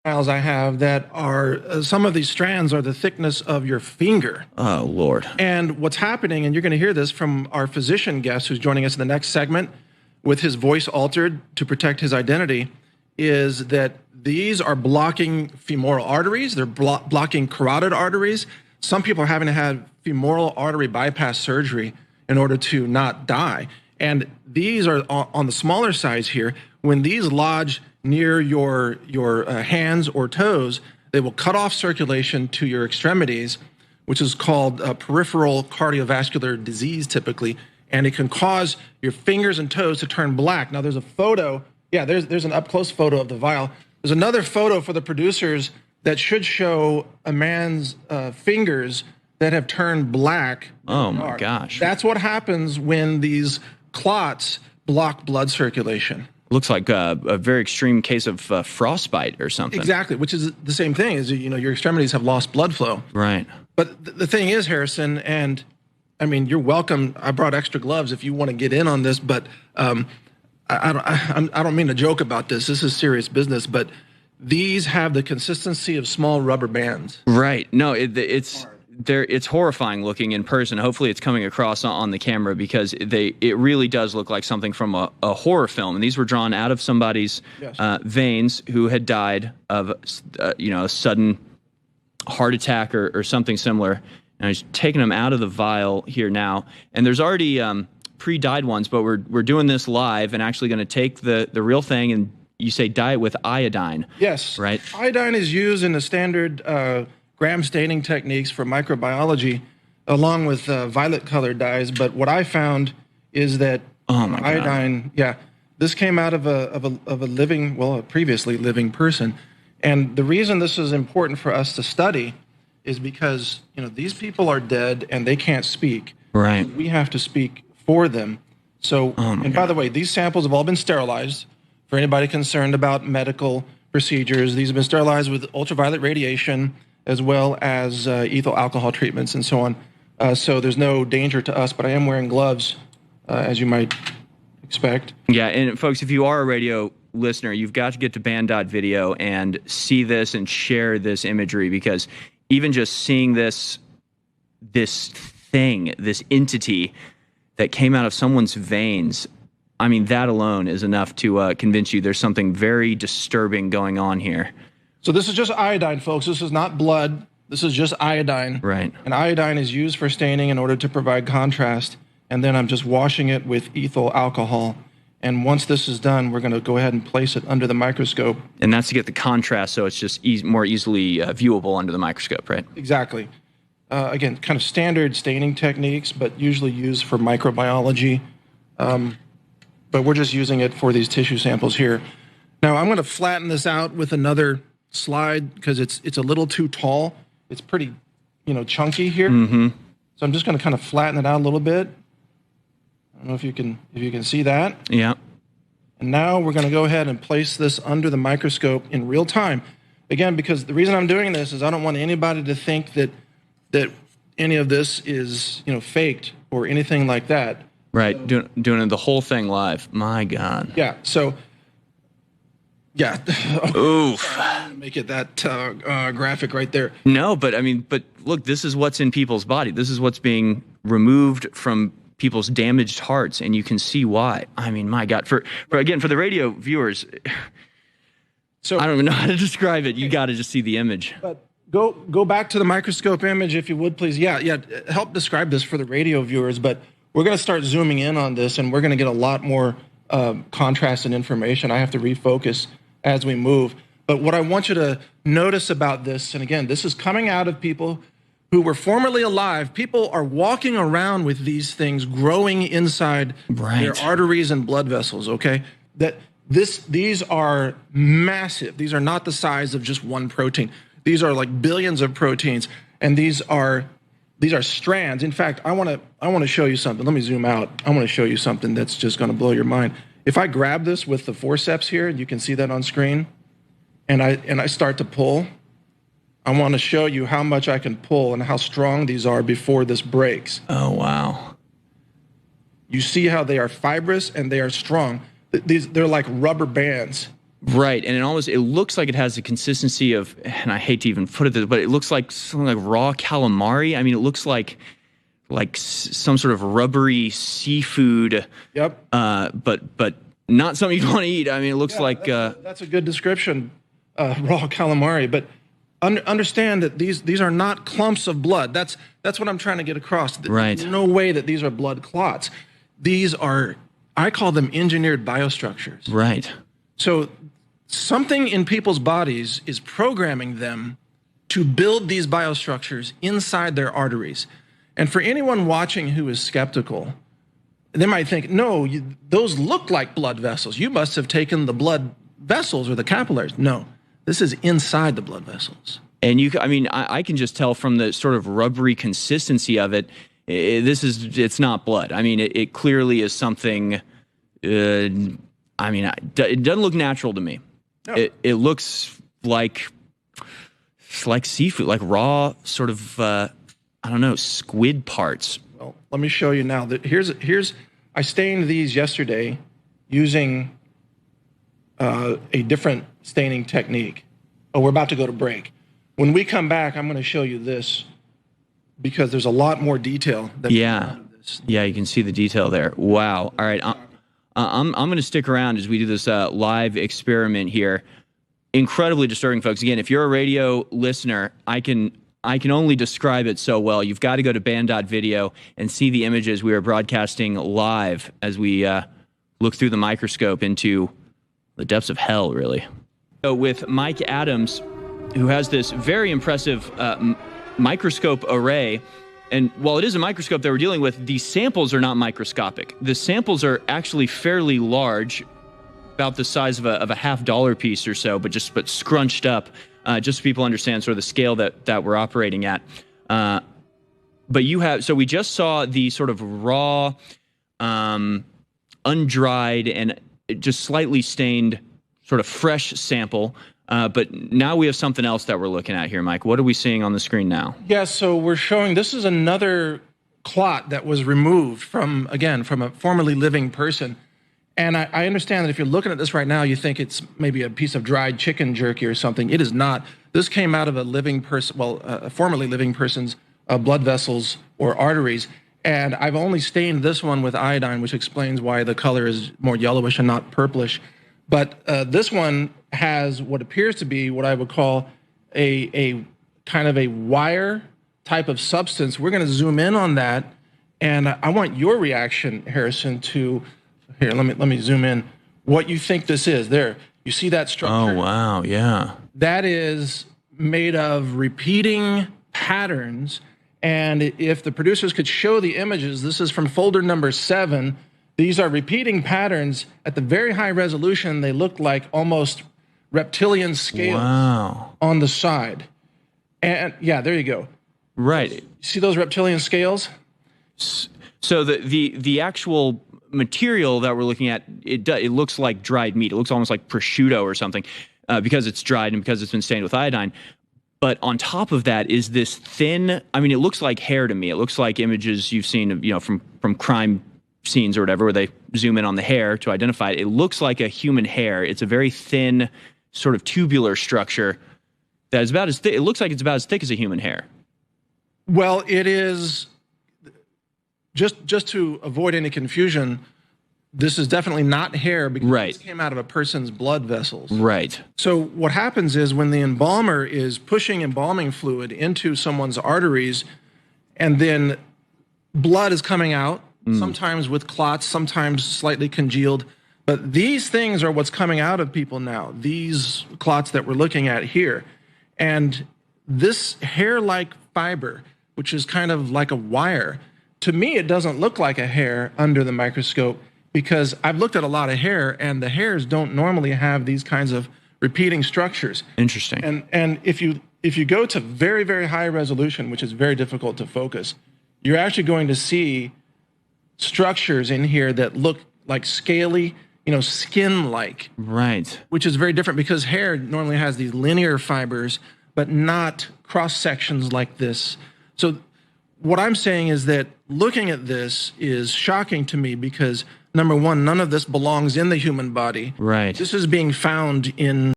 files I have that are some of these strands are the thickness of your finger. Oh, Lord. And what's happening, and you're going to hear this from our physician guest who's joining us in the next segment with his voice altered to protect his identity, is that these are blocking femoral arteries. They're blocking carotid arteries. Some people are having to have femoral artery bypass surgery in order to not die. And these are on the smaller size here. When these lodge near your hands or toes, they will cut off circulation to your extremities, which is called peripheral cardiovascular disease typically, and it can cause your fingers and toes to turn black. Now there's a photo, yeah, there's an up-close photo of the vial. There's another photo for the producers that should show a man's fingers that have turned black. Oh my gosh. That's what happens when these clots block blood circulation. Looks like a very extreme case of frostbite or something. Exactly, which is the same thing, is your extremities have lost blood flow. Right. But the thing is, Harrison, and I mean, you're welcome. I brought extra gloves if you want to get in on this, but I don't mean to joke about this. This is serious business, but these have the consistency of small rubber bands. Right. No, it's horrifying looking in person. Hopefully it's coming across on the camera, because it really does look like something from a horror film. And these were drawn out of somebody's veins who had died of a sudden heart attack or something similar. And he's taking them out of the vial here now. And there's already pre-dyed ones, but we're doing this live and actually going to take the real thing, and you say dye it with iodine. Yes. Right. Iodine is used in the standard gram staining techniques for microbiology, along with violet colored dyes. But what I found is that iodine, this came out of a living, a previously living person. And the reason this is important for us to study is because, these people are dead and they can't speak. Right. We have to speak for them. So, by the way, these samples have all been sterilized. For anybody concerned about medical procedures, these have been sterilized with ultraviolet radiation, as well as ethyl alcohol treatments and so on. So there's no danger to us, but I am wearing gloves, as you might expect. Yeah, and folks, if you are a radio listener, you've got to get to band.video and see this and share this imagery, because even just seeing this thing, this entity that came out of someone's veins, I mean, that alone is enough to convince you there's something very disturbing going on here. So this is just iodine, folks. This is not blood. This is just iodine. Right. And iodine is used for staining in order to provide contrast. And then I'm just washing it with ethyl alcohol. And once this is done, we're going to go ahead and place it under the microscope. And that's to get the contrast, so it's just more easily viewable under the microscope, right? Exactly. Again, kind of standard staining techniques, but usually used for microbiology. But we're just using it for these tissue samples here. Now, I'm going to flatten this out with another slide, because it's a little too tall. It's pretty, chunky here. Mm-hmm. So I'm just going to kind of flatten it out a little bit. I don't know if you can see that. Yeah. And now we're going to go ahead and place this under the microscope in real time. Again, because the reason I'm doing this is I don't want anybody to think that any of this is, faked or anything like that. Right. So, doing the whole thing live. My God. Yeah. So, yeah. Oof. Make it that graphic right there. No, but look, this is what's in people's body. This is what's being removed from people's damaged hearts, and you can see why. I mean, my God. For the radio viewers, so I don't even know how to describe it. You got to just see the image. But go back to the microscope image, if you would, please. Yeah. Help describe this for the radio viewers, but we're going to start zooming in on this, and we're going to get a lot more contrast and information. I have to refocus as we move. But what I want you to notice about this, and again, this is coming out of people who were formerly alive. People are walking around with these things growing inside their arteries and blood vessels, okay? These are massive. These are not the size of just one protein. These are like billions of proteins, and these are strands. In fact, I want to show you something. Let me zoom out. I want to show you something that's just going to blow your mind. If I grab this with the forceps here, and you can see that on screen, and I start to pull, I want to show you how much I can pull and how strong these are before this breaks. Oh, wow. You see how they are fibrous and they are strong. They're like rubber bands. Right, and it looks like it has the consistency of, and I hate to even put it this, but it looks like something like raw calamari. I mean, it looks like some sort of rubbery seafood. Yep. But not something you'd want to eat. I mean, it looks like that's a good description, raw calamari. But understand that these are not clumps of blood. That's what I'm trying to get across. Right. There's no way that these are blood clots. These are, I call them engineered biostructures. Right. So something in people's bodies is programming them to build these biostructures inside their arteries. And for anyone watching who is skeptical, they might think, no, those look like blood vessels. You must have taken the blood vessels or the capillaries. No, this is inside the blood vessels. And I can just tell from the sort of rubbery consistency of it, it's not blood. I mean, it clearly is something, it doesn't look natural to me. No. It looks like seafood, like raw sort of, I don't know, squid parts. Well, let me show you now. I stained these yesterday using a different staining technique. Oh, we're about to go to break. When we come back, I'm going to show you this because there's a lot more detail. Yeah, you can see the detail there. Wow. All right, I'm going to stick around as we do this live experiment here. Incredibly disturbing, folks. Again, if you're a radio listener, I can only describe it so well. You've got to go to band.video and see the images we are broadcasting live as we look through the microscope into the depths of hell, really. So with Mike Ádmz, who has this very impressive microscope array, and while it is a microscope that we're dealing with, the samples are not microscopic. The samples are actually fairly large, about the size of a $50 piece or so, but scrunched up. Just so people understand sort of the scale that we're operating at. But so we just saw the sort of raw, undried, and just slightly stained sort of fresh sample. But now we have something else that we're looking at here, Mike. What are we seeing on the screen now? Yeah, so we're showing, this is another clot that was removed from a formerly living person. And I understand that if you're looking at this right now, you think it's maybe a piece of dried chicken jerky or something. It is not. This came out of a living person, a formerly living person's blood vessels or arteries. And I've only stained this one with iodine, which explains why the color is more yellowish and not purplish. But this one has what appears to be what I would call a kind of a wire type of substance. We're going to zoom in on that. And I want your reaction, Harrison, to... Here, let me zoom in. What you think this is? There, you see that structure? Oh, wow, yeah. That is made of repeating patterns. And if the producers could show the images, this is from folder number 7. These are repeating patterns at the very high resolution. They look like almost reptilian scales on the side. And yeah, there you go. Right. You see those reptilian scales? So the actual material that we're looking at, it looks like dried meat. It looks almost like prosciutto or something because it's dried and because it's been stained with iodine. But on top of that is this thin, I mean, it looks like hair to me. It looks like images you've seen, from crime scenes or whatever, where they zoom in on the hair to identify it. It looks like a human hair. It's a very thin, sort of tubular structure that is about as thick. It looks like it's about as thick as a human hair. Well, it is. Just to avoid any confusion, this is definitely not hair because this came out of a person's blood vessels. Right. So what happens is when the embalmer is pushing embalming fluid into someone's arteries, and then blood is coming out, sometimes with clots, sometimes slightly congealed. But these things are what's coming out of people now, these clots that we're looking at here. And this hair-like fiber, which is kind of like a wire, to me, it doesn't look like a hair under the microscope because I've looked at a lot of hair, and the hairs don't normally have these kinds of repeating structures. Interesting. And if you go to very, very high resolution, which is very difficult to focus, you're actually going to see structures in here that look like scaly, skin-like. Right. Which is very different because hair normally has these linear fibers, but not cross-sections like this. So what I'm saying is that looking at this is shocking to me because number one, none of this belongs in the human body. Right. This is being found in